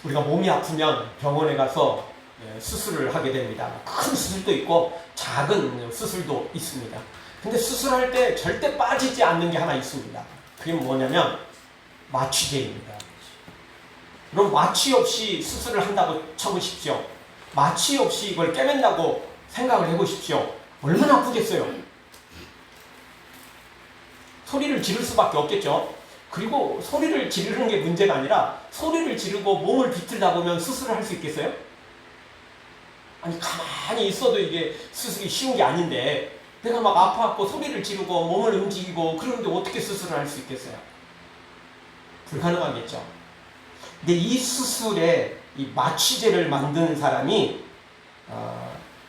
우리가 몸이 아프면 병원에 가서 수술을 하게 됩니다. 큰 수술도 있고 작은 수술도 있습니다. 근데 수술할 때 절대 빠지지 않는 게 하나 있습니다. 그게 뭐냐면 마취제입니다. 그럼 마취 없이 수술을 한다고 쳐보십시오. 마취 없이 이걸 꿰맨다고 생각을 해보십시오. 얼마나 아프겠어요? 소리를 지를 수밖에 없겠죠. 그리고 소리를 지르는 게 문제가 아니라 소리를 지르고 몸을 비틀다 보면 수술을 할 수 있겠어요? 아니 가만히 있어도 이게 수술이 쉬운 게 아닌데 내가 막 아파갖고 소리를 지르고 몸을 움직이고 그러는데 어떻게 수술을 할 수 있겠어요? 불가능하겠죠. 근데 이 수술에 이 마취제를 만든 사람이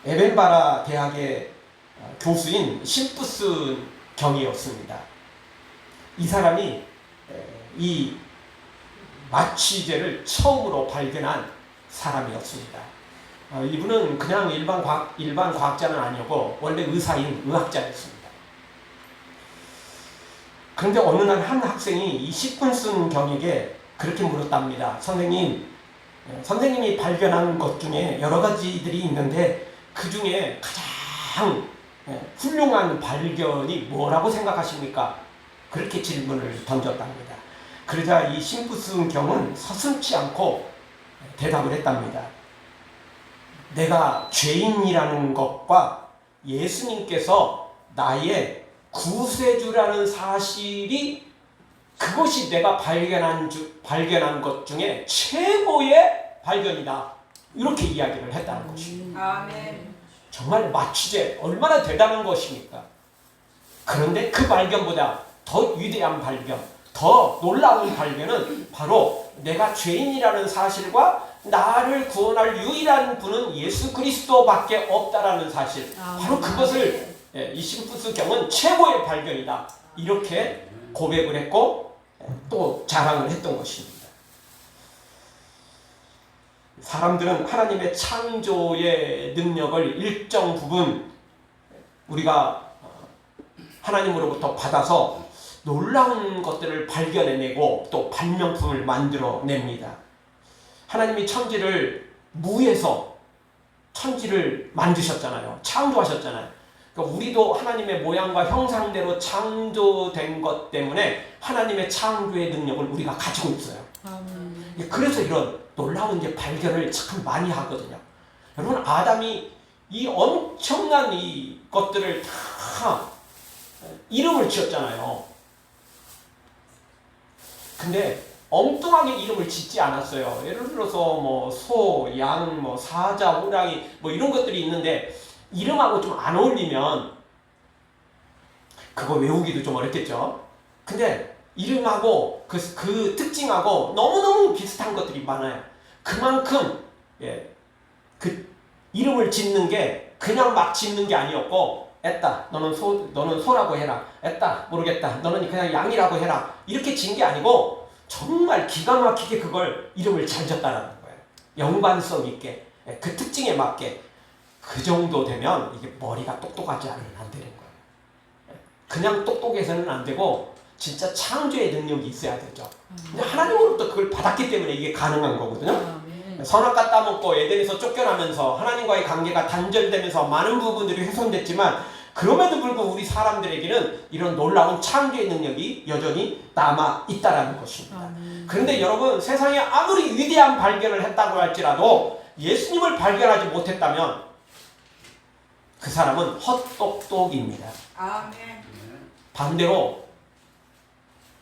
에벤바라 대학의 교수인 심프슨 경이었습니다. 이 사람이 이 마취제를 처음으로 발견한 사람이었습니다. 이분은 그냥 일반 과학자는 아니었고 원래 의사인 의학자였습니다. 그런데 어느 날 한 학생이 이 심프슨 경에게 그렇게 물었답니다. 선생님이 발견한 것 중에 여러 가지들이 있는데 그 중에 가장 훌륭한 발견이 뭐라고 생각하십니까? 그렇게 질문을 던졌답니다. 그러자 이 심프슨 경은 서슴지 않고 대답을 했답니다. 내가 죄인이라는 것과 예수님께서 나의 구세주라는 사실이 그것이 내가 발견한 것 중에 최고의 발견이다. 이렇게 이야기를 했다는 것입니다. 아멘. 정말 마취제 얼마나 대단한 것입니까? 그런데 그 발견보다 더 위대한 발견, 더 놀라운 발견은 바로 내가 죄인이라는 사실과 나를 구원할 유일한 분은 예수 그리스도밖에 없다라는 사실. 바로 그것을 이 심프스 경은 최고의 발견이다. 이렇게 고백을 했고 또 자랑을 했던 것입니다. 사람들은 하나님의 창조의 능력을 일정 부분 우리가 하나님으로부터 받아서 놀라운 것들을 발견해내고 또 발명품을 만들어냅니다. 하나님이 천지를 무에서 천지를 만드셨잖아요. 창조하셨잖아요. 그러니까 우리도 하나님의 모양과 형상대로 창조된 것 때문에 하나님의 창조의 능력을 우리가 가지고 있어요. 그래서 이런 놀라운 이제 발견을 참 많이 하거든요. 여러분, 아담이 이 엄청난 이 것들을 다 이름을 지었잖아요. 근데 엉뚱하게 이름을 짓지 않았어요. 예를 들어서 뭐 소, 양, 뭐 사자, 호랑이 뭐 이런 것들이 있는데 이름하고 좀 안 어울리면 그거 외우기도 좀 어렵겠죠. 근데 이름하고 그 특징하고 너무너무 비슷한 것들이 많아요. 그만큼 그 이름을 짓는 게 그냥 막 짓는 게 아니었고 애따 너는 소라고 해라. 애따 모르겠다. 너는 그냥 양이라고 해라. 이렇게 진 게 아니고 정말 기가 막히게 그걸 이름을 잘 졌다라는 거예요. 연관성 있게 그 특징에 맞게 그 정도 되면 이게 머리가 똑똑하지 않으면 안 되는 거예요. 그냥 똑똑해서는 안 되고 진짜 창조의 능력이 있어야 되죠. 근데 하나님으로부터 그걸 받았기 때문에 이게 가능한 거거든요. 선악과 따먹고 에덴에서 쫓겨나면서 하나님과의 관계가 단절되면서 많은 부분들이 훼손됐지만 그럼에도 불구하고 우리 사람들에게는 이런 놀라운 창조의 능력이 여전히 남아 있다라는 것입니다. 그런데 여러분, 세상에 아무리 위대한 발견을 했다고 할지라도 예수님을 발견하지 못했다면 그 사람은 헛똑똑입니다. 아멘. 반대로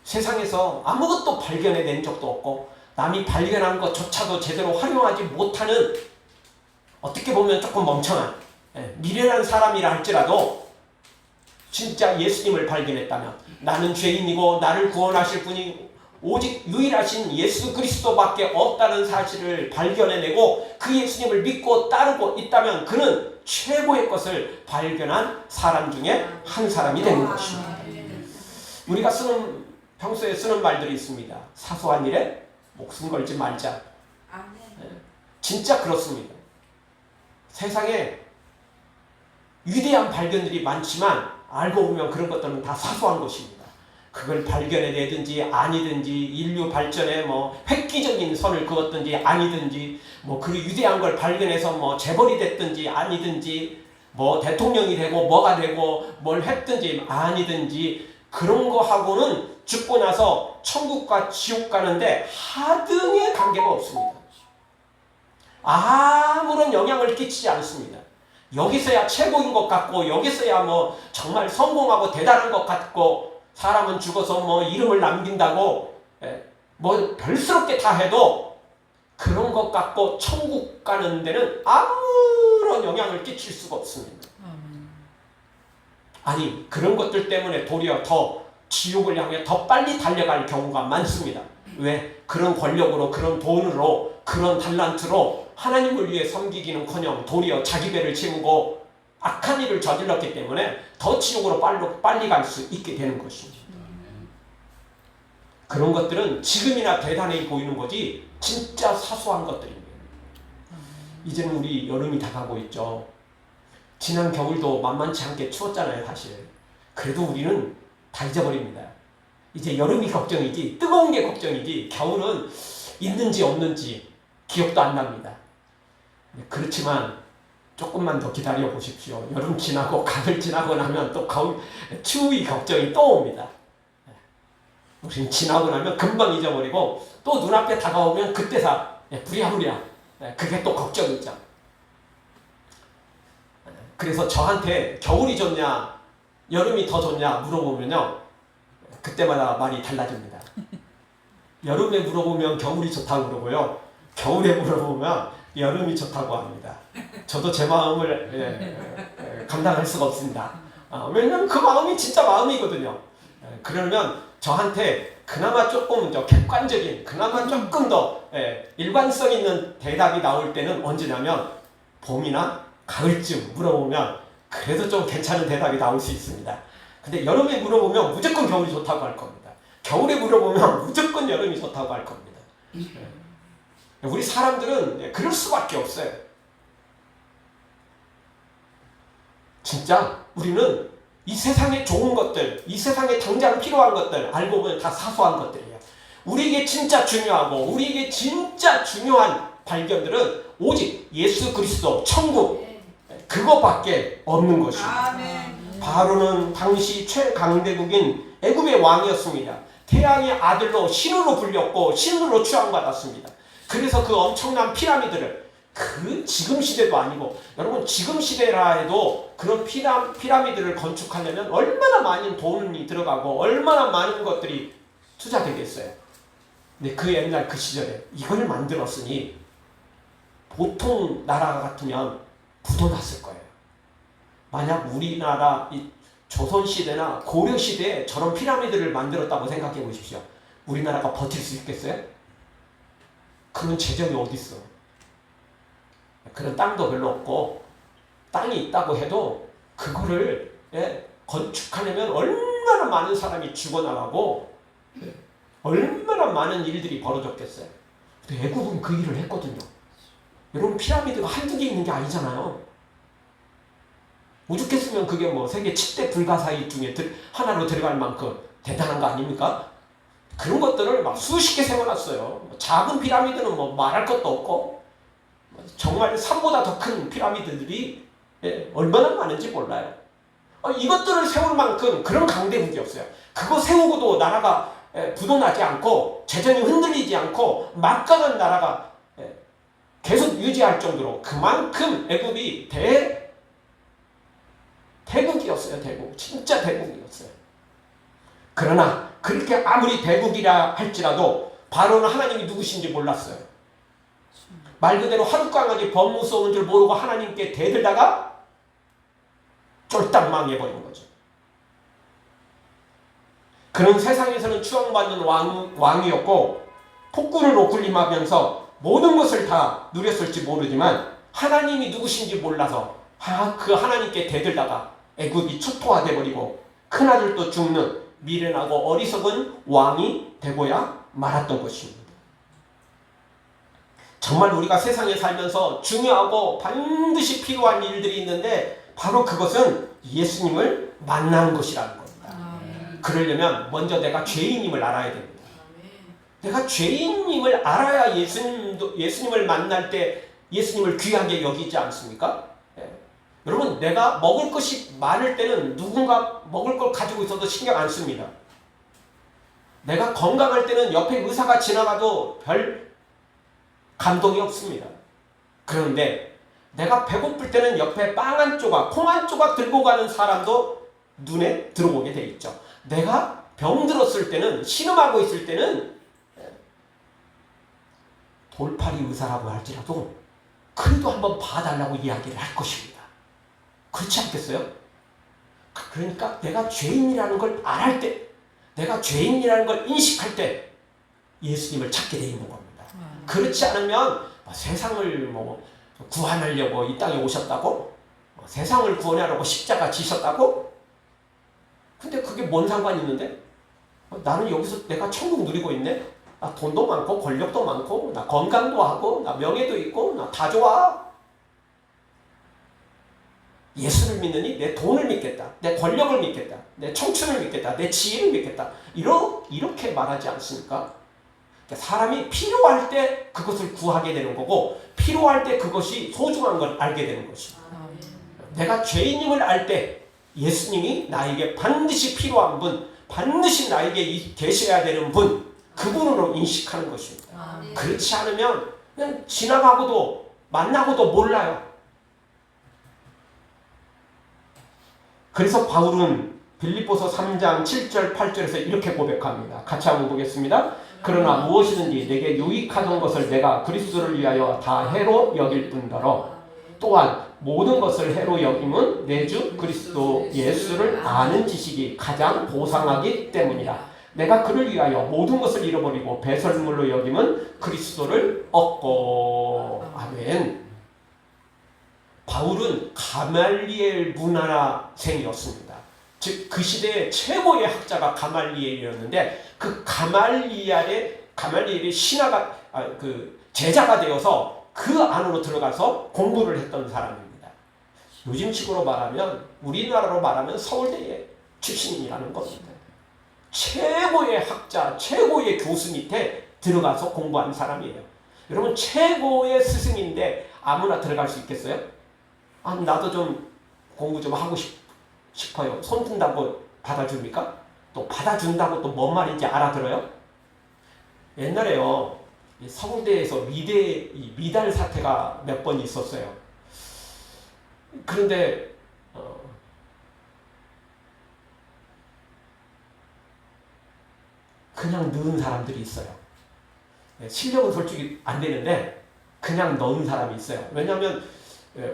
세상에서 아무것도 발견해낸 적도 없고 남이 발견한 것조차도 제대로 활용하지 못하는 어떻게 보면 조금 멍청한 미련한 사람이라 할지라도 진짜 예수님을 발견했다면 나는 죄인이고 나를 구원하실 분이 오직 유일하신 예수 그리스도밖에 없다는 사실을 발견해내고 그 예수님을 믿고 따르고 있다면 그는 최고의 것을 발견한 사람 중에 한 사람이 되는 것입니다. 우리가 평소에 쓰는 말들이 있습니다. 사소한 일에 목숨 걸지 말자. 진짜 그렇습니다. 세상에 위대한 발견들이 많지만 알고 보면 그런 것들은 다 사소한 것입니다. 그걸 발견해내든지 아니든지 인류 발전에 뭐 획기적인 선을 그었든지 아니든지 뭐 그 위대한 걸 발견해서 뭐 재벌이 됐든지 아니든지 뭐 대통령이 되고 뭐가 되고 뭘 했든지 아니든지 그런 거 하고는 죽고 나서 천국과 지옥 가는데 하등의 관계가 없습니다. 아무런 영향을 끼치지 않습니다. 여기서야 최고인 것 같고 여기서야 뭐 정말 성공하고 대단한 것 같고 사람은 죽어서 뭐 이름을 남긴다고 뭐 별스럽게 다 해도 그런 것 같고 천국 가는 데는 아무런 영향을 끼칠 수가 없습니다. 아니 그런 것들 때문에 도리어 더 지옥을 향해 더 빨리 달려갈 경우가 많습니다. 왜? 그런 권력으로 그런 돈으로 그런 달란트로 하나님을 위해 섬기기는커녕 도리어 자기 배를 채우고 악한 일을 저질렀기 때문에 더 지옥으로 빨리 갈 수 있게 되는 것입니다. 그런 것들은 지금이나 대단해 보이는 거지 진짜 사소한 것들입니다. 이제는 우리 여름이 다가고 있죠. 지난 겨울도 만만치 않게 추웠잖아요, 사실. 그래도 우리는 다 잊어버립니다. 이제 여름이 걱정이지 뜨거운 게 걱정이지 겨울은 있는지 없는지 기억도 안 납니다. 그렇지만 조금만 더 기다려 보십시오. 여름 지나고 가을 지나고 나면 또 겨울 추위 걱정이 또 옵니다. 우리는 지나고 나면 금방 잊어버리고 또 눈앞에 다가오면 그때사 부랴부랴 그게 또 걱정이죠. 그래서 저한테 겨울이 좋냐 여름이 더 좋냐 물어보면요 그때마다 말이 달라집니다. 여름에 물어보면 겨울이 좋다고 그러고요 겨울에 물어보면 여름이 좋다고 합니다. 저도 제 마음을 감당할 수가 없습니다. 왜냐하면 그 마음이 진짜 마음이거든요. 그러면 저한테 그나마 조금 더 객관적인 그나마 조금 더 일관성 있는 대답이 나올 때는 언제냐면 봄이나 가을쯤 물어보면 그래도 좀 괜찮은 대답이 나올 수 있습니다. 근데 여름에 물어보면 무조건 겨울이 좋다고 할 겁니다. 겨울에 물어보면 무조건 여름이 좋다고 할 겁니다. 우리 사람들은 그럴 수밖에 없어요. 진짜 우리는 이 세상에 좋은 것들, 이 세상에 당장 필요한 것들 알고 보면 다 사소한 것들이에요. 우리에게 진짜 중요하고 우리에게 진짜 중요한 발견들은 오직 예수 그리스도, 천국 그거밖에 없는 것입니다. 아멘. 바로는 당시 최강대국인 애굽의 왕이었습니다. 태양의 아들로 신으로 불렸고 신으로 추앙받았습니다. 그래서 그 엄청난 피라미드를 그 지금 시대도 아니고 여러분 지금 시대라 해도 그런 피라미드를 건축하려면 얼마나 많은 돈이 들어가고 얼마나 많은 것들이 투자되겠어요. 근데 그 옛날 그 시절에 이걸 만들었으니 보통 나라 같으면 부도났을 거예요. 만약 우리나라 이 조선시대나 고려시대에 저런 피라미드를 만들었다고 생각해 보십시오. 우리나라가 버틸 수 있겠어요? 그런 재정이 어디 있어? 그런 땅도 별로 없고 땅이 있다고 해도 그거를 건축하려면 얼마나 많은 사람이 죽어나가고 얼마나 많은 일들이 벌어졌겠어요. 근데 애국은 그 일을 했거든요. 여러분 피라미드가 한두 개 있는 게 아니잖아요. 오죽했으면 그게 뭐 세계 7대 불가사의 중에 하나로 들어갈 만큼 대단한 거 아닙니까? 그런 것들을 막 수십 개 세워놨어요. 작은 피라미드는 뭐 말할 것도 없고 정말 산보다 더 큰 피라미드들이 얼마나 많은지 몰라요. 이것들을 세울 만큼 그런 강대국이 없어요. 그거 세우고도 나라가 부도나지 않고 재정이 흔들리지 않고 막강한 나라가 계속 유지할 정도로 그만큼 애굽이 대국이었어요. 대국. 진짜 대국이었어요. 그러나 그렇게 아무리 대국이라 할지라도 바로는 하나님이 누구신지 몰랐어요. 말 그대로 하룻강아지 범무서운 줄 모르고 하나님께 대들다가 쫄딱 망해버린 거죠. 그런 세상에서는 추앙받는 왕이었고 폭군으로 군림하면서 모든 것을 다 누렸을지 모르지만 하나님이 누구신지 몰라서 그 하나님께 대들다가 애굽이 초토화돼 버리고 큰아들도 죽는 미련하고 어리석은 왕이 되고야 말았던 것입니다. 정말 우리가 세상에 살면서 중요하고 반드시 필요한 일들이 있는데 바로 그것은 예수님을 만나는 것이라는 겁니다. 그러려면 먼저 내가 죄인임을 알아야 됩니다. 내가 죄인임을 알아야 예수님을 만날 때 예수님을 귀하게 여기지 않습니까? 예. 여러분, 내가 먹을 것이 많을 때는 누군가 먹을 걸 가지고 있어도 신경 안 씁니다. 내가 건강할 때는 옆에 의사가 지나가도 별 감동이 없습니다. 그런데 내가 배고플 때는 옆에 빵 한 조각, 콩 한 조각 들고 가는 사람도 눈에 들어오게 돼 있죠. 내가 병들었을 때는, 신음하고 있을 때는 돌팔이 의사라고 할지라도 그래도 한번 봐달라고 이야기를 할 것입니다. 그렇지 않겠어요? 그러니까 내가 죄인이라는 걸 알할 때, 내가 죄인이라는 걸 인식할 때 예수님을 찾게 되어 있는 겁니다. 그렇지 않으면 세상을 구원하려고 이 땅에 오셨다고? 세상을 구원하려고 십자가 지셨다고? 근데 그게 뭔 상관이 있는데? 나는 여기서 내가 천국 누리고 있네? 나 돈도 많고 권력도 많고 나 건강도 하고 나 명예도 있고 나 다 좋아. 예수를 믿느니 내 돈을 믿겠다, 내 권력을 믿겠다, 내 청춘을 믿겠다, 내 지혜를 믿겠다, 이렇게 말하지 않습니까? 그러니까 사람이 필요할 때 그것을 구하게 되는 거고, 필요할 때 그것이 소중한 걸 알게 되는 것입니다. 내가 죄인임을 알 때 예수님이 나에게 반드시 필요한 분, 반드시 나에게 계셔야 되는 분, 그분으로 인식하는 것입니다. 그렇지 않으면 그냥 지나가고도 만나고도 몰라요. 그래서 바울은 빌립보서 3장 7절 8절에서 이렇게 고백합니다. 같이 한번 보겠습니다. 그러나 무엇이든지 내게 유익하던 것을 내가 그리스도를 위하여 다 해로 여길 뿐더러 또한 모든 것을 해로 여김은 내 주 그리스도 예수를 아는 지식이 가장 보상하기 때문이라. 내가 그를 위하여 모든 것을 잃어버리고 배설물로 여김은 그리스도를 얻고. 아멘. 바울은 가말리엘 문하생이었습니다. 즉 그 시대의 최고의 학자가 가말리엘이었는데, 그 가말리엘의 신하가 제자가 되어서 그 안으로 들어가서 공부를 했던 사람입니다. 요즘식으로 말하면, 우리나라로 말하면 서울대 출신이라는 겁니다. 최고의 학자, 최고의 교수 밑에 들어가서 공부한 사람이에요. 여러분, 최고의 스승인데 아무나 들어갈 수 있겠어요? 나도 좀 공부 좀 하고 싶어요. 손 든다고 받아줍니까? 또 받아준다고 또 뭔 말인지 알아들어요? 옛날에요, 서울대에서 미달 사태가 몇 번 있었어요. 그런데 그냥 넣은 사람들이 있어요. 실력은 솔직히 안 되는데 그냥 넣은 사람이 있어요. 왜냐하면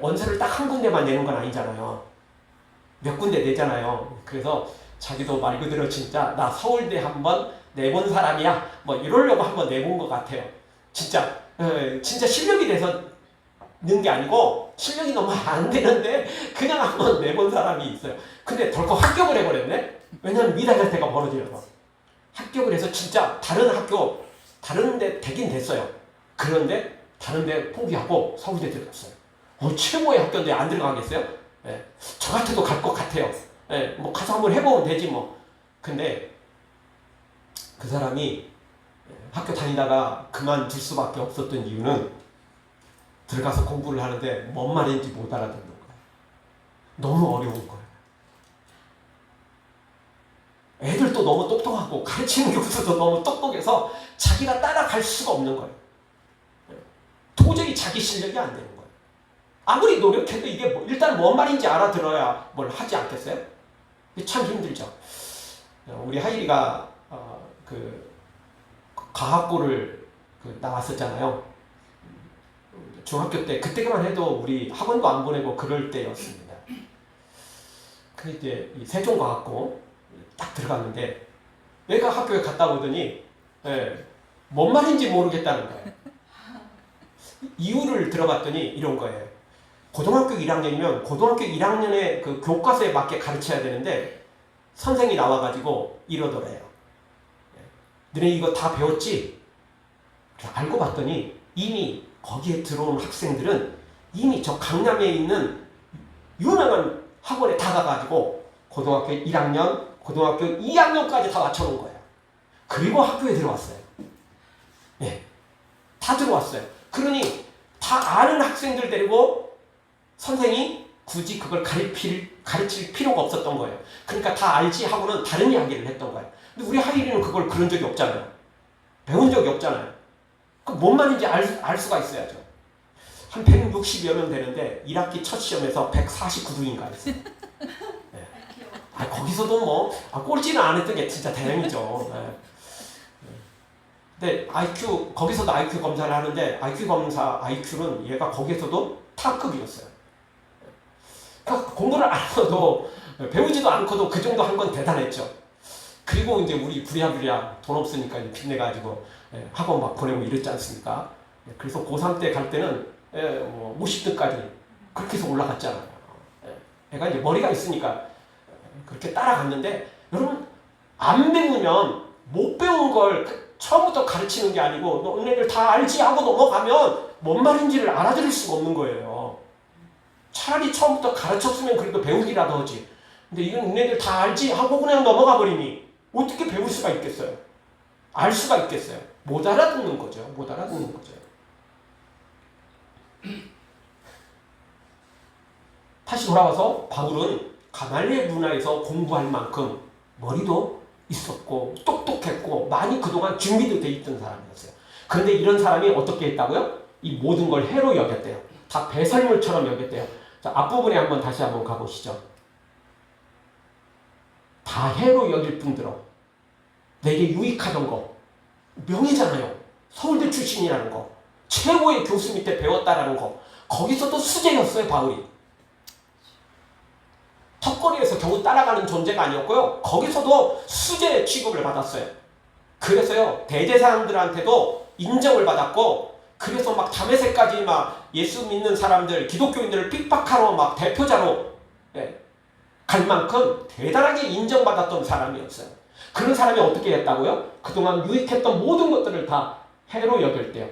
원서를 딱 한 군데만 내는 건 아니잖아요. 몇 군데 내잖아요. 그래서 자기도 말 그대로 진짜 나 서울대 한번 내본 사람이야, 뭐 이러려고 한번 내본 것 같아요. 진짜 실력이 돼서 넣은 게 아니고, 실력이 너무 안 되는데 그냥 한번 내본 사람이 있어요. 근데 덜컥 합격을 해버렸네. 왜냐면 미달 사태가 벌어지면서 합격을 해서 진짜 다른 데 되긴 됐어요. 그런데 다른 데 포기하고 서울대 들어갔어요. 최고의 학교인데 안 들어가겠어요? 저 같아도 갈 것 같아요. 뭐 가서 한번 해보면 되지 뭐. 근데 그 사람이 학교 다니다가 그만둘 수밖에 없었던 이유는, 들어가서 공부를 하는데 뭔 말인지 못 알아듣는 거예요. 너무 어려운 거예요. 애들도 너무 똑똑하고 가르치는 교수도 너무 똑똑해서 자기가 따라갈 수가 없는 거예요. 도저히 자기 실력이 안 되는 거예요. 아무리 노력해도 이게 일단 뭔 말인지 알아들어야 뭘 하지 않겠어요? 참 힘들죠. 우리 하일이가 과학고를 나왔었잖아요. 중학교 때, 그때만 해도 우리 학원도 안 보내고 그럴 때였습니다. 그 이제 이 세종과학고 딱 들어갔는데, 내가 학교에 갔다 오더니 뭔 말인지 모르겠다는 거예요. 이유를 들어봤더니 이런 거예요. 고등학교 1학년이면 고등학교 1학년의 그 교과서에 맞게 가르쳐야 되는데, 선생이 나와가지고 이러더래요. 너네 이거 다 배웠지? 알고 봤더니 이미 거기에 들어온 학생들은 이미 저 강남에 있는 유명한 학원에 다 가가지고 고등학교 1학년, 고등학교 2학년까지 다 맞춰놓은 거예요. 그리고 학교에 들어왔어요. 네. 다 들어왔어요. 그러니 다 아는 학생들 데리고 선생이 굳이 그걸 가르칠 필요가 없었던 거예요. 그러니까 다 알지 하고는 다른 이야기를 했던 거예요. 근데 우리 하율이는 그걸 그런 적이 없잖아요. 배운 적이 없잖아요. 그 뭔 말인지 알 수가 있어야죠. 한 160여 명 되는데 1학기 첫 시험에서 149등인가 했어요. 네. 거기서도 뭐 꼴찌는 안 했던 게 진짜 다행이죠. 네. 근데 거기서도 IQ 검사를 하는데 IQ는 얘가 거기서도 탑급이었어요. 그러니까 공부를 안 해도 배우지도 않고도 그 정도 한 건 대단했죠. 그리고 이제 우리 부랴부랴 돈 없으니까 빚내가지고 학원 막 보내고 이랬지 않습니까? 그래서 고3 때 갈 때는 50등까지 그렇게 해서 올라갔잖아요. 애가 이제 머리가 있으니까 그렇게 따라갔는데, 여러분, 안 배우면 못 배운 걸 처음부터 가르치는 게 아니고 너네들 다 알지 하고 넘어가면 뭔 말인지를 알아들을 수가 없는 거예요. 차라리 처음부터 가르쳤으면 그래도 배우기라도 하지. 근데 이건 너네들 다 알지 하고 그냥 넘어가 버리니 어떻게 배울 수가 있겠어요? 알 수가 있겠어요? 못 알아듣는 거죠. 못 알아듣는 거죠. 다시 돌아와서 바울은 가말리엘 문화에서 공부할 만큼 머리도 있었고 똑똑했고 많이 그동안 준비도 돼 있던 사람이었어요. 그런데 이런 사람이 어떻게 했다고요? 이 모든 걸 해로 여겼대요. 다 배설물처럼 여겼대요. 자, 앞부분에 다시 한번 가보시죠. 다 해로 여길 뿐더러 내게 유익하던 거, 명예잖아요. 서울대 출신이라는 거, 최고의 교수 밑에 배웠다라는 거, 거기서도 수재였어요. 바울이 턱걸이에서 겨우 따라가는 존재가 아니었고요. 거기서도 수재 취급을 받았어요. 그래서요, 대제사장들한테도 인정을 받았고, 그래서 막 다메섹까지 막 예수 믿는 사람들, 기독교인들을 핍박하러 막 대표자로 갈 만큼 대단하게 인정받았던 사람이었어요. 그런 사람이 어떻게 했다고요? 그동안 유익했던 모든 것들을 다 해로 여길 때요.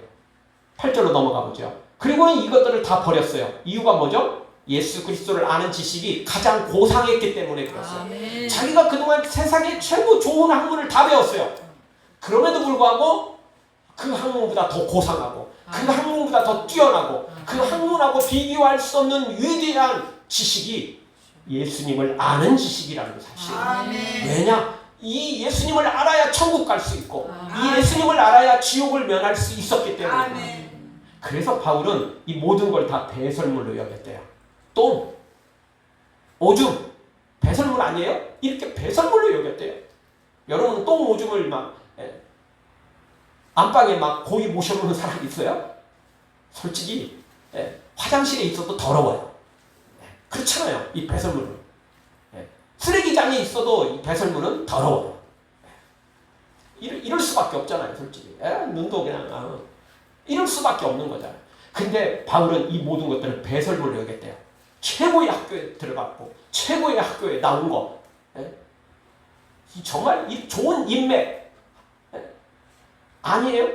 8절로 넘어가 보죠. 그리고는 이것들을 다 버렸어요. 이유가 뭐죠? 예수 그리스도를 아는 지식이 가장 고상했기 때문에 그랬어요. 아멘. 자기가 그동안 세상에 최고 좋은 학문을 다 배웠어요. 그럼에도 불구하고 그 학문보다 더 고상하고 그 학문보다 더 뛰어나고 그 학문하고 비교할 수 없는 위대한 지식이 예수님을 아는 지식이라는 사실. 왜냐? 이 예수님을 알아야 천국 갈 수 있고 이 예수님을 알아야 지옥을 면할 수 있었기 때문에. 그래서 바울은 이 모든 걸 다 배설물로 여겼대요. 똥, 오줌, 배설물 아니에요? 이렇게 배설물로 여겼대요. 여러분 똥, 오줌을 막 안방에 막 고이 모셔놓는 사람 있어요? 솔직히 화장실에 있어도 더러워요. 그렇잖아요. 이 배설물은. 쓰레기장에 있어도 이 배설물은 더러워요. 이럴 수밖에 없잖아요. 솔직히. 눈도 그냥 이럴 수밖에 없는 거잖아요. 근데 바울은 이 모든 것들을 배설물로 여겼대요. 최고의 학교에 들어갔고 최고의 학교에 나온 거. 정말 좋은 인맥 아니에요?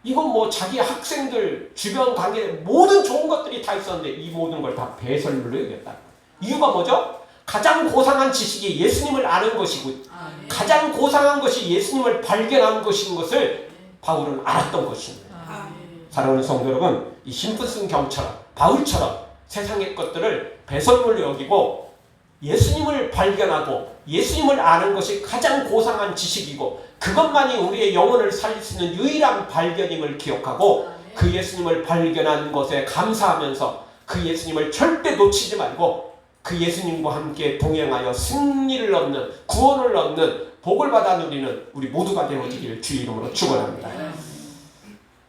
이건 뭐 자기 학생들 주변 관계 모든 좋은 것들이 다 있었는데 이 모든 걸 다 배설물로 여겼다. 이유가 뭐죠? 가장 고상한 지식이 예수님을 아는 것이고 가장 고상한 것이 예수님을 발견한 것인 것을 바울은 알았던 것입니다. 사랑하는 성도 여러분, 이 심부슨 경처럼 바울처럼 세상의 것들을 배설물로 여기고 예수님을 발견하고 예수님을 아는 것이 가장 고상한 지식이고 그것만이 우리의 영혼을 살릴 수 있는 유일한 발견임을 기억하고 그 예수님을 발견한 것에 감사하면서 그 예수님을 절대 놓치지 말고 그 예수님과 함께 동행하여 승리를 얻는 구원을 얻는 복을 받아 누리는 우리 모두가 되어지기를 주의 이름으로 축원합니다.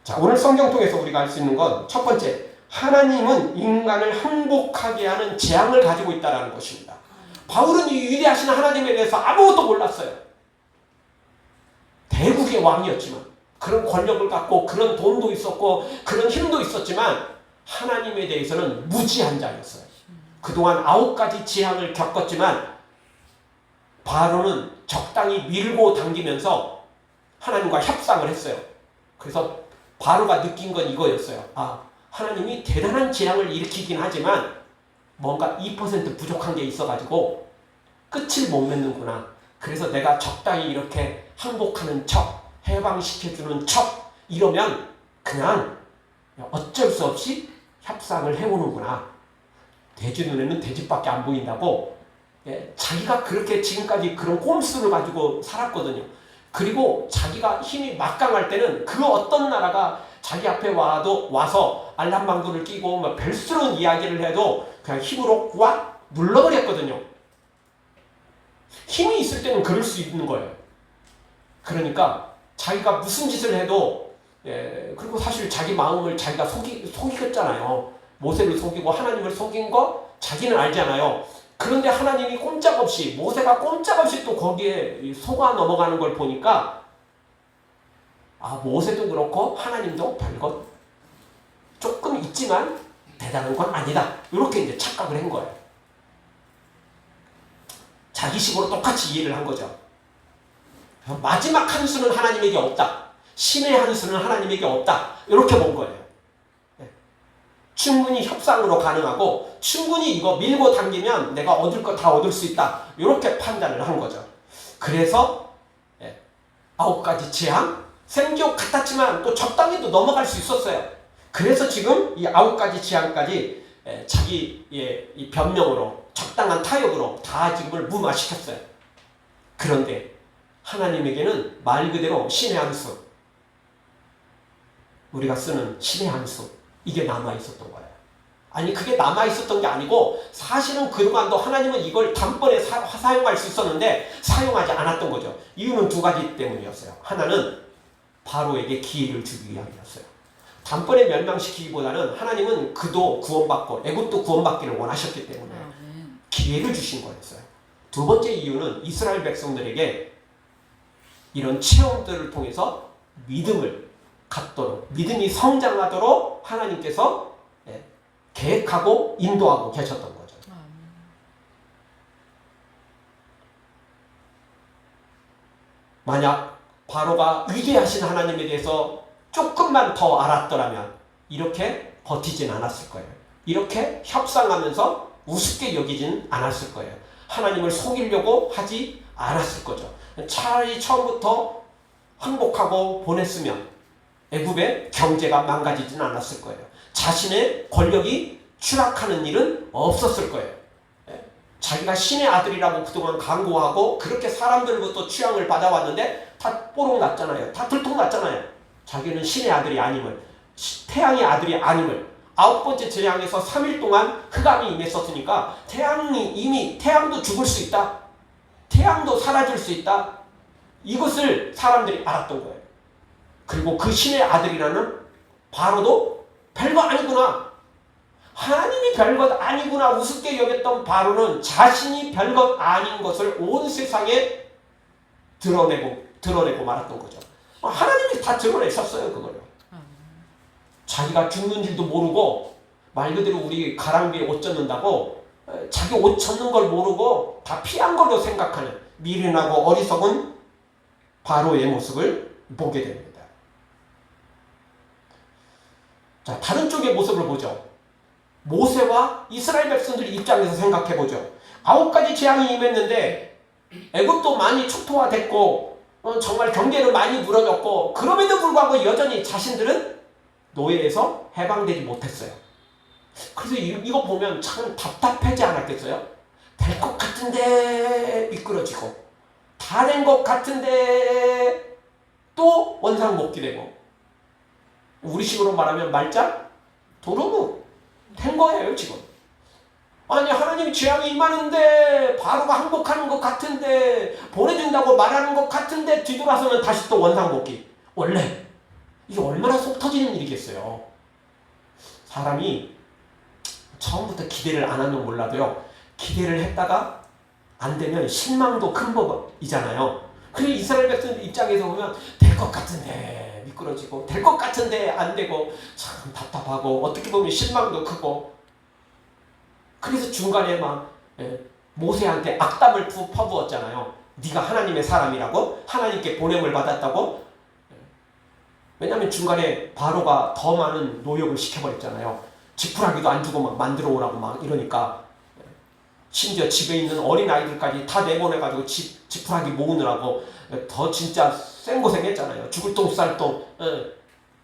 자, 오늘 성경 통해서 우리가 알 수 있는 건 첫 번째, 하나님은 인간을 항복하게 하는 재앙을 가지고 있다는 것입니다. 바울은 이 위대하신 하나님에 대해서 아무것도 몰랐어요. 대국의 왕이었지만 그런 권력을 갖고 그런 돈도 있었고 그런 힘도 있었지만 하나님에 대해서는 무지한 자였어요. 그동안 9가지 재앙을 겪었지만 바로는 적당히 밀고 당기면서 하나님과 협상을 했어요. 그래서 바로가 느낀 건 이거였어요. 하나님이 대단한 재앙을 일으키긴 하지만 뭔가 2% 부족한 게 있어가지고 끝을 못 맺는구나. 그래서 내가 적당히 이렇게 항복하는 척, 해방시켜주는 척 이러면 그냥 어쩔 수 없이 협상을 해오는구나. 돼지 눈에는 돼지밖에 안 보인다고. 자기가 그렇게 지금까지 그런 꼼수를 가지고 살았거든요. 그리고 자기가 힘이 막강할 때는 그 어떤 나라가 자기 앞에 와서 알람방구를 끼고 뭐 별스러운 이야기를 해도 그냥 힘으로 꽉 눌러버렸거든요. 힘이 있을 때는 그럴 수 있는 거예요. 그러니까 자기가 무슨 짓을 해도 그리고 사실 자기 마음을 자기가 속이겠잖아요. 모세를 속이고 하나님을 속인 거 자기는 알잖아요. 그런데 하나님이 꼼짝없이 모세가 꼼짝없이 또 거기에 속아 넘어가는 걸 보니까 모세도 그렇고 하나님도 별것 조금 있지만 대단한 건 아니다. 이렇게 이제 착각을 한 거예요. 자기식으로 똑같이 이해를 한 거죠. 마지막 한 수는 하나님에게 없다. 신의 한 수는 하나님에게 없다. 이렇게 본 거예요. 충분히 협상으로 가능하고 충분히 이거 밀고 당기면 내가 얻을 거 다 얻을 수 있다. 이렇게 판단을 한 거죠. 그래서 9가지 재앙, 생기옥 같았지만 또 적당히 또 넘어갈 수 있었어요. 그래서 지금 이 9가지 재앙까지 자기 이 변명으로 적당한 타협으로 다 지금을 무마시켰어요. 그런데 하나님에게는 말 그대로 신의 한 수, 우리가 쓰는 신의 한 수, 이게 남아있었던 거예요. 아니 그게 남아있었던 게 아니고 사실은 그동안도 하나님은 이걸 단번에 사용할 수 있었는데 사용하지 않았던 거죠. 이유는 2가지 때문이었어요. 하나는 바로에게 기회를 주기 위함이었어요. 단번에 멸망시키기보다는 하나님은 그도 구원받고 애굽도 구원받기를 원하셨기 때문에 기회를 주신 거였어요. 2번째 이유는 이스라엘 백성들에게 이런 체험들을 통해서 믿음을 갖도록, 믿음이 성장하도록 하나님께서 계획하고 인도하고 계셨던 거죠. 만약 바로가 위대하신 하나님에 대해서 조금만 더 알았더라면 이렇게 버티진 않았을 거예요. 이렇게 협상하면서 우습게 여기진 않았을 거예요. 하나님을 속이려고 하지 않았을 거죠. 차라리 처음부터 항복하고 보냈으면 애굽의 경제가 망가지진 않았을 거예요. 자신의 권력이 추락하는 일은 없었을 거예요. 자기가 신의 아들이라고 그동안 강구하고 그렇게 사람들부터 취향을 받아왔는데 다 뽀록 났잖아요. 다 들통났잖아요. 자기는 신의 아들이 아님을, 태양의 아들이 아님을. 9번째 재앙에서 3일 동안 흑암이 임했었으니까 태양도 죽을 수 있다. 태양도 사라질 수 있다. 이것을 사람들이 알았던 거예요. 그리고 그 신의 아들이라는 바로도 별거 아니구나. 하나님이 별것 아니구나 우습게 여겼던 바로는 자신이 별것 아닌 것을 온 세상에 드러내고 말았던 거죠. 하나님이 다 드러내셨어요, 그거를. 자기가 죽는 줄도 모르고 말 그대로 우리 가랑비에 옷 젖는다고 자기 옷 젖는 걸 모르고 다 피한 걸로 생각하는 미련하고 어리석은 바로의 모습을 보게 됩니다. 자, 다른 쪽의 모습을 보죠. 모세와 이스라엘 백성들 입장에서 생각해보죠. 9가지 재앙이 임했는데 애굽도 많이 초토화됐고 정말 경계는 많이 무너졌고 그럼에도 불구하고 여전히 자신들은 노예에서 해방되지 못했어요. 그래서 이거 보면 참 답답하지 않았겠어요? 될 것 같은데 미끄러지고 다 된 것 같은데 또 원상복귀 되고 우리식으로 말하면 말짱? 도루묵 된 거예요 지금. 아니 하나님이 재앙이 임하는데 바로가 항복하는 것 같은데 보내준다고 말하는 것 같은데 뒤돌아서는 다시 또 원상복귀. 원래 이게 얼마나 속 터지는 일이겠어요. 사람이 처음부터 기대를 안 하면 몰라도요. 기대를 했다가 안 되면 실망도 큰 법이잖아요. 그래서 이스라엘 백성들 입장에서 보면 될 것 같은데 미끄러지고 될 것 같은데 안 되고 참 답답하고 어떻게 보면 실망도 크고 그래서 중간에 막 모세한테 악담을 퍼부었잖아요. 네가 하나님의 사람이라고 하나님께 보냄을 받았다고. 왜냐하면 중간에 바로가 더 많은 노역을 시켜버렸잖아요. 지푸라기도 안 주고 막 만들어 오라고 막 이러니까 심지어 집에 있는 어린아이들까지 다 내보내가지고 지푸라기 모으느라고 더 진짜 생고생했잖아요. 죽을 똥 쌀 똥.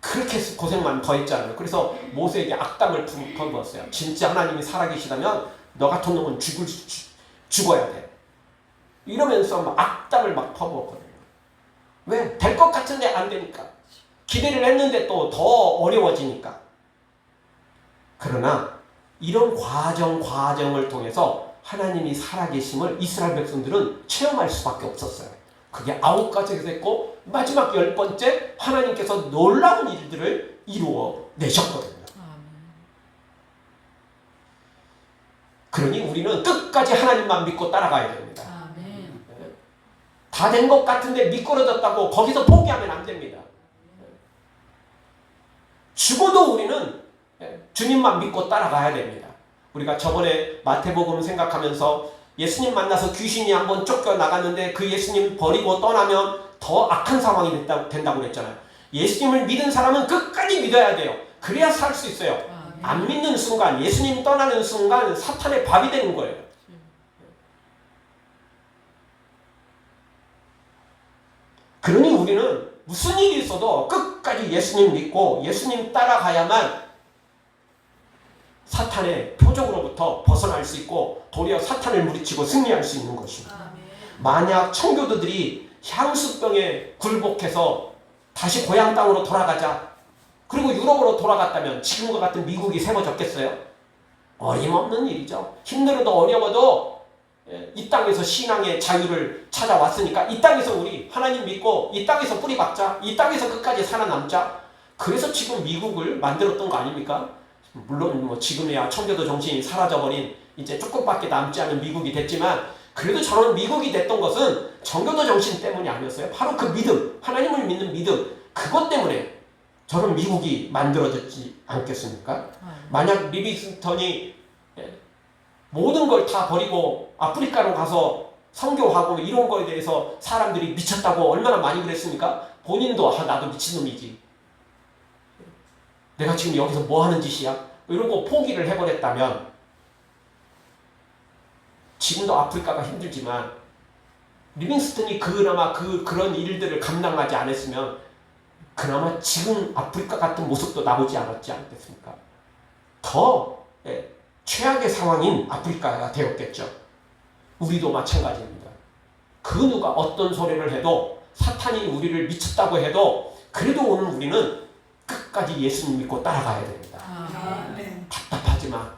그렇게 고생만 더 했잖아요. 그래서 모세에게 악담을 퍼부었어요. 진짜 하나님이 살아계시다면 너 같은 놈은 죽어야 돼. 이러면서 막 악담을 막 퍼부었거든요. 왜? 될 것 같은데 안 되니까. 기대를 했는데 또 더 어려워지니까. 그러나 이런 과정을 통해서 하나님이 살아계심을 이스라엘 백성들은 체험할 수밖에 없었어요. 그게 9가지가 됐고 마지막 10번째 하나님께서 놀라운 일들을 이루어 내셨거든요. 그러니 우리는 끝까지 하나님만 믿고 따라가야 됩니다. 다 된 것 같은데 미끄러졌다고 거기서 포기하면 안 됩니다. 죽어도 우리는 주님만 믿고 따라가야 됩니다. 우리가 저번에 마태복음 생각하면서 예수님 만나서 귀신이 한번 쫓겨나갔는데 그 예수님 버리고 떠나면 더 악한 상황이 된다고 그랬잖아요. 예수님을 믿은 사람은 끝까지 믿어야 돼요. 그래야 살 수 있어요. 안 믿는 순간, 예수님 떠나는 순간 사탄의 밥이 되는 거예요. 그러니 우리는 무슨 일이 있어도 끝까지 예수님 믿고 예수님 따라가야만 사탄의 표적으로부터 벗어날 수 있고 도리어 사탄을 물리치고 승리할 수 있는 것입니다. 만약 청교도들이 향수병에 굴복해서 다시 고향 땅으로 돌아가자, 그리고 유럽으로 돌아갔다면 지금과 같은 미국이 세워졌겠어요? 어림없는 일이죠. 힘들어도 어려워도 이 땅에서 신앙의 자유를 찾아왔으니까 이 땅에서 우리 하나님 믿고 이 땅에서 뿌리 박자, 이 땅에서 끝까지 살아남자. 그래서 지금 미국을 만들었던 거 아닙니까? 물론 뭐 지금이야 청교도 정신이 사라져버린 이제 조금밖에 남지 않은 미국이 됐지만, 그래도 저는 미국이 됐던 것은 청교도 정신 때문이 아니었어요. 바로 그 믿음, 하나님을 믿는 믿음, 그것 때문에 저는 미국이 만들어졌지 않겠습니까? 만약 리빙스턴이 모든 걸 다 버리고 아프리카로 가서 선교하고 이런 거에 대해서 사람들이 미쳤다고 얼마나 많이 그랬습니까? 본인도 나도 미친놈이지, 내가 지금 여기서 뭐 하는 짓이야? 이러고 포기를 해버렸다면 지금도 아프리카가 힘들지만 리빙스턴이 그나마 그런 일들을 감당하지 않았으면 그나마 지금 아프리카 같은 모습도 나오지 않았지 않겠습니까? 더 최악의 상황인 아프리카가 되었겠죠. 우리도 마찬가지입니다. 그 누가 어떤 소리를 해도, 사탄이 우리를 미쳤다고 해도 그래도 오늘 우리는 끝까지 예수님 믿고 따라가야 됩니다. 답답하지만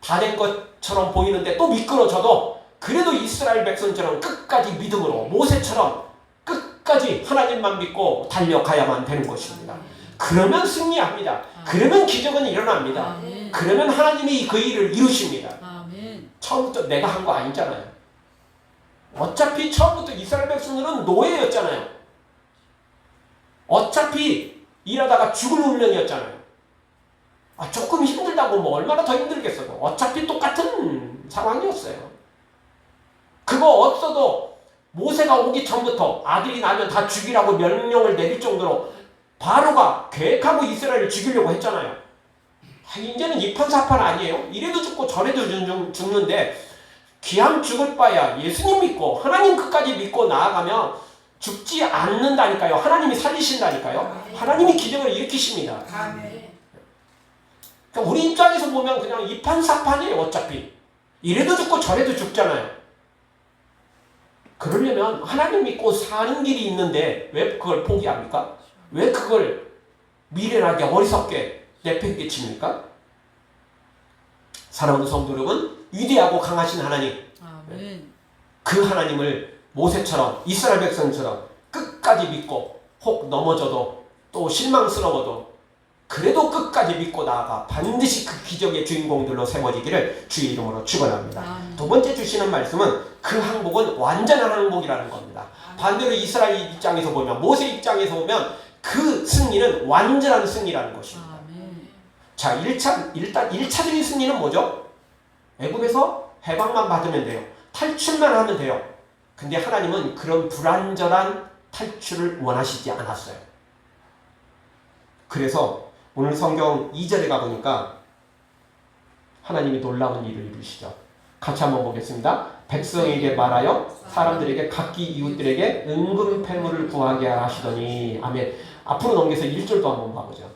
다 된 것처럼 보이는데 또 미끄러져도 그래도 이스라엘 백성처럼 끝까지 믿음으로 모세처럼 끝까지 하나님만 믿고 달려가야만 되는 것입니다. 그러면 승리합니다. 그러면 기적은 일어납니다. 그러면 하나님이 그 일을 이루십니다. 처음부터 내가 한 거 아니잖아요. 어차피 처음부터 이스라엘 백성들은 노예였잖아요. 어차피 일하다가 죽을 운명이었잖아요. 조금 힘들다고 뭐 얼마나 더 힘들겠어요. 어차피 똑같은 상황이었어요. 그거 없어도 모세가 오기 전부터 아들이 나면 다 죽이라고 명령을 내릴 정도로 바로가 계획하고 이스라엘을 죽이려고 했잖아요. 이제는 이판사판 아니에요. 이래도 죽고 저래도 죽는데 기왕 죽을 바야 예수님 믿고 하나님 끝까지 믿고 나아가면 죽지 않는다니까요. 하나님이 살리신다니까요. 하나님이 기적을 일으키십니다. 그러니까 우리 입장에서 보면 그냥 이판사판이에요. 어차피 이래도 죽고 저래도 죽잖아요. 그러려면 하나님 믿고 사는 길이 있는데 왜 그걸 포기합니까? 왜 그걸 미련하게 어리석게 내팽개칩니까? 사랑하는 성도 여러분, 위대하고 강하신 하나님, 그 하나님을 모세처럼 이스라엘 백성처럼 끝까지 믿고 혹 넘어져도 또 실망스러워도 그래도 끝까지 믿고 나아가 반드시 그 기적의 주인공들로 세워지기를 주의 이름으로 축원합니다. 두 번째 주시는 말씀은 그 항복은 완전한 항복이라는 겁니다. 반대로 이스라엘 입장에서 보면, 모세 입장에서 보면 그 승리는 완전한 승리라는 것입니다. 자, 일단 1차적인 승리는 뭐죠? 애굽에서 해방만 받으면 돼요. 탈출만 하면 돼요. 근데 하나님은 그런 불완전한 탈출을 원하시지 않았어요. 그래서 오늘 성경 2절에 가보니까 하나님이 놀라운 일을 이루시죠. 같이 한번 보겠습니다. 백성에게 말하여 사람들에게 각기 이웃들에게 은금 패물을 구하게 하시더니. 아멘. 앞으로 넘겨서 1절도 한번 봐보죠.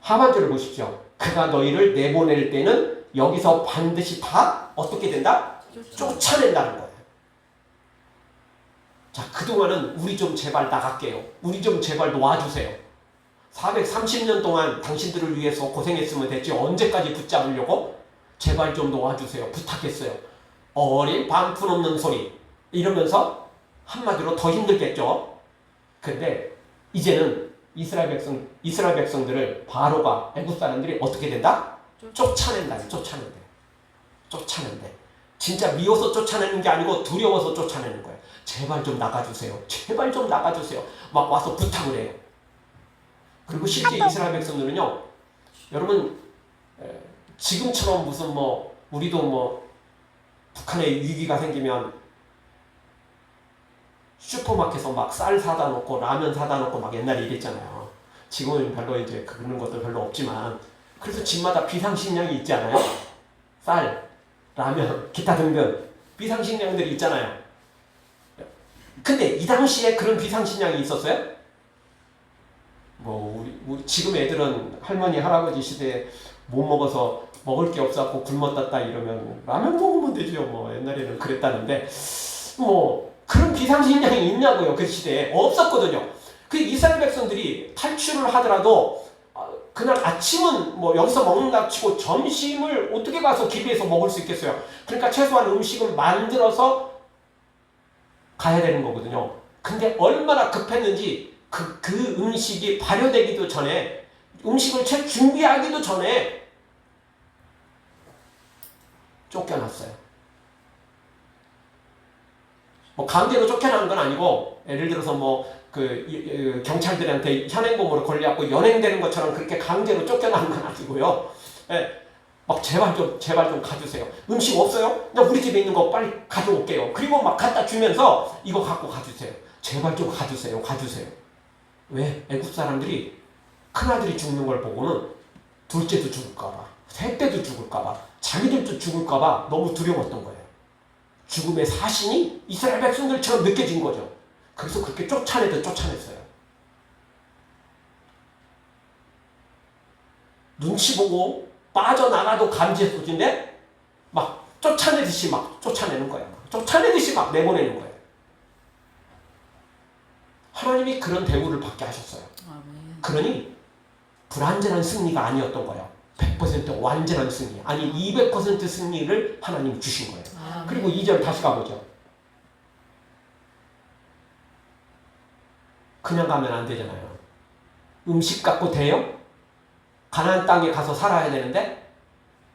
하반절을 보십시오. 그가 너희를 내보낼 때는 여기서 반드시 다 어떻게 된다? 쫓아낸다는 거예요. 자, 그동안은 우리 좀 제발 나갈게요. 우리 좀 제발 놓아주세요. 430년 동안 당신들을 위해서 고생했으면 됐지 언제까지 붙잡으려고? 제발 좀 놓아주세요. 부탁했어요. 어린 반푼 없는 소리 이러면서 한마디로 더 힘들겠죠. 근데 이제는 이스라엘 백성들을 바로가 애국 사람들이 어떻게 된다? 쫓아낸다. 쫓아낸대. 진짜 미워서 쫓아내는 게 아니고 두려워서 쫓아내는 거예요. 제발 좀 나가주세요. 제발 좀 나가주세요. 막 와서 부탁을 해요. 그리고 실제 이스라엘 백성들은요, 여러분 지금처럼 무슨 뭐 우리도 뭐 북한에 위기가 생기면 슈퍼마켓에서 막 쌀 사다 놓고 라면 사다 놓고 막 옛날에 이랬잖아요. 지금은 별로 이제 그런 것도 별로 없지만 그래서 집마다 비상식량이 있지 않아요? 쌀, 라면, 기타 등등 비상식량들이 있잖아요. 근데 이 당시에 그런 비상식량이 있었어요? 뭐 우리 지금 애들은 할머니 할아버지 시대에 못 먹어서 먹을 게 없었고 굶었다 이러면 라면 먹으면 되죠. 뭐 옛날에는 그랬다는데 뭐 그런 비상식량이 있냐고요. 그 시대에 없었거든요. 그 이스라엘 백성들이 탈출을 하더라도 그날 아침은 뭐 여기서 먹는다 치고 점심을 어떻게 가서 기비에서 먹을 수 있겠어요. 그러니까 최소한 음식을 만들어서 가야 되는 거거든요. 근데 얼마나 급했는지 그 음식이 발효되기도 전에 음식을 채 준비하기도 전에 쫓겨났어요. 뭐 강제로 쫓겨난 건 아니고 예를 들어서 뭐 경찰들한테 현행범으로 걸려갖고 연행되는 것처럼 그렇게 강제로 쫓겨난 건 아니고요. 예, 막 제발 좀 가주세요. 음식 없어요? 그냥 우리 집에 있는 거 빨리 가져올게요. 그리고 막 갖다 주면서 이거 갖고 가주세요. 제발 좀 가주세요. 왜? 애국 사람들이 큰아들이 죽는 걸 보고는 둘째도 죽을까봐, 셋째도 죽을까봐, 자기들도 죽을까봐 너무 두려웠던 거예요. 죽음의 사신이 이스라엘 백성들처럼 느껴진 거죠. 그래서 그렇게 쫓아냈어요. 눈치 보고 빠져나가도 감지소진데 막 쫓아내듯이 막 쫓아내는 거예요. 쫓아내듯이 막 내보내는 거예요. 하나님이 그런 대우를 받게 하셨어요. 그러니 불완전한 승리가 아니었던 거예요. 100% 완전한 승리, 아니 200% 승리를 하나님 주신 거예요. 그리고 2절 다시 가보죠. 그냥 가면 안 되잖아요. 음식 갖고 돼요? 가나안 땅에 가서 살아야 되는데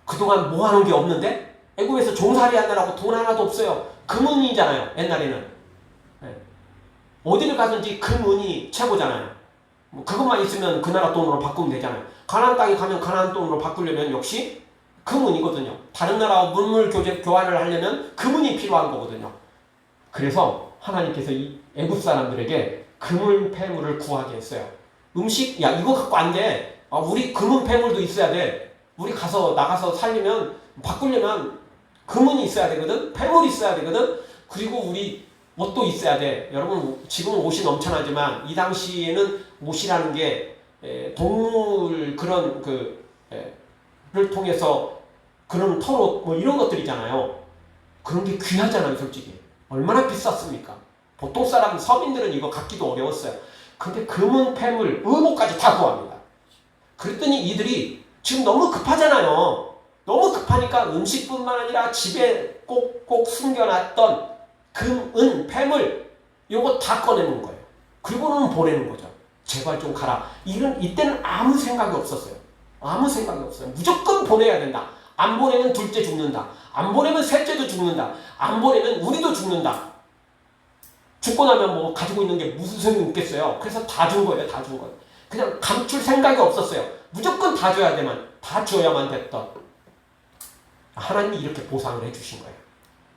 그동안 뭐 하는 게 없는데 애국에서 종살이 하느라고 돈 하나도 없어요. 금은이잖아요. 옛날에는 어디를 가든지 금은이 최고잖아요. 그것만 있으면 그 나라 돈으로 바꾸면 되잖아요. 가나안 땅에 가면 가나안 돈으로 바꾸려면 역시 금은이거든요. 다른 나라와 문물 교환을 하려면 금은이 필요한 거거든요. 그래서 하나님께서 이 애국 사람들에게 금은 패물을 구하게 했어요. 음식, 야 이거 갖고 안 돼. 우리 금은 패물도 있어야 돼. 우리 나가서 살려면 바꾸려면 금은이 있어야 되거든. 패물이 있어야 되거든. 그리고 우리 옷도 있어야 돼. 여러분 지금은 옷이 넘쳐나지만 이 당시에는 옷이라는 게 동물 그런 를 통해서 그런 털옷 뭐 이런 것들이잖아요. 그런 게 귀하잖아요. 솔직히 얼마나 비쌌습니까? 보통 사람 서민들은 이거 갖기도 어려웠어요. 근데 금은 패물 의복까지 다 구합니다. 그랬더니 이들이 지금 너무 급하잖아요. 너무 급하니까 음식뿐만 아니라 집에 꼭 숨겨놨던 금, 은, 패물 요거 다 꺼내는 거예요. 그리고는 보내는 거죠. 제발 좀 가라. 이때는 아무 생각이 없었어요. 아무 생각이 없어요. 무조건 보내야 된다. 안 보내면 둘째 죽는다. 안 보내면 셋째도 죽는다. 안 보내면 우리도 죽는다. 죽고 나면 뭐 가지고 있는 게 무슨 소용이 있겠어요. 그래서 다 준 거예요. 다 준 거예요. 그냥 감출 생각이 없었어요. 무조건 다 줘야만 됐던. 하나님이 이렇게 보상을 해주신 거예요.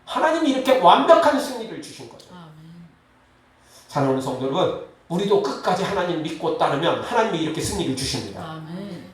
하나님이 이렇게 완벽한 승리를 주신 거죠. 사랑하는 성도 여러분, 우리도 끝까지 하나님 믿고 따르면 하나님이 이렇게 승리를 주십니다.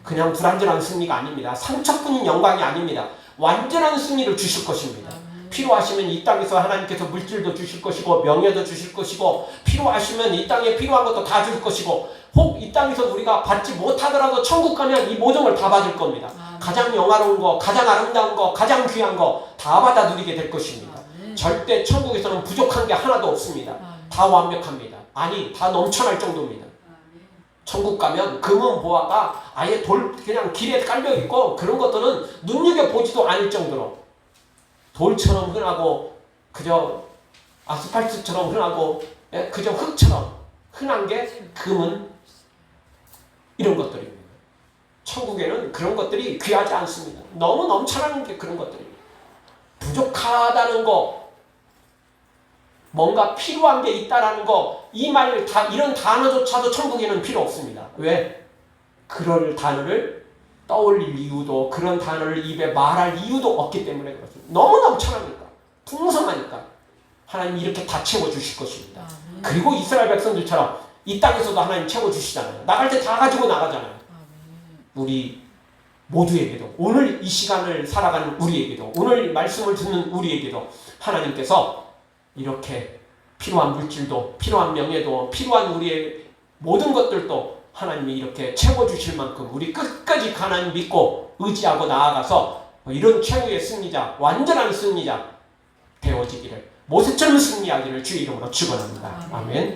그냥 불완전한 승리가 아닙니다. 상처뿐인 영광이 아닙니다. 완전한 승리를 주실 것입니다. 필요하시면 이 땅에서 하나님께서 물질도 주실 것이고 명예도 주실 것이고 필요하시면 이 땅에 필요한 것도 다 줄 것이고 혹 이 땅에서 우리가 받지 못하더라도 천국 가면 이 모든 걸 다 받을 겁니다. 가장 영화로운 거, 가장 아름다운 거, 가장 귀한 거 다 받아 누리게 될 것입니다. 절대 천국에서는 부족한 게 하나도 없습니다. 다 완벽합니다. 아니 다 넘쳐날 정도입니다. 천국 가면 금은 보화가 아예 그냥 길에 깔려 있고 그런 것들은 눈여겨보지도 않을 정도로 돌처럼 흔하고 그저 아스팔트처럼 흔하고 그저 흙처럼 흔한 게 금은 이런 것들입니다. 천국에는 그런 것들이 귀하지 않습니다. 너무 넘쳐나는 게 그런 것들입니다. 부족하다는 거, 뭔가 필요한 게 있다라는 거, 이 말 다 이런 단어조차도 천국에는 필요 없습니다. 왜? 그럴 단어를 떠올릴 이유도 그런 단어를 입에 말할 이유도 없기 때문에 그렇습니다. 너무 넘쳐나니까 풍성하니까 하나님 이렇게 다 채워주실 것입니다. 그리고 이스라엘 백성들처럼 이 땅에서도 하나님 채워주시잖아요. 나갈 때 다 가지고 나가잖아요. 우리 모두에게도 오늘 이 시간을 살아가는 우리에게도 오늘 말씀을 듣는 우리에게도 하나님께서 이렇게 필요한 물질도 필요한 명예도 필요한 우리의 모든 것들도 하나님이 이렇게 채워주실 만큼 우리 끝까지 하나님 믿고 의지하고 나아가서 이런 최후의 승리자 완전한 승리자 되어지기를 모세처럼 승리하기를 주의 이름으로 축원합니다. 아멘.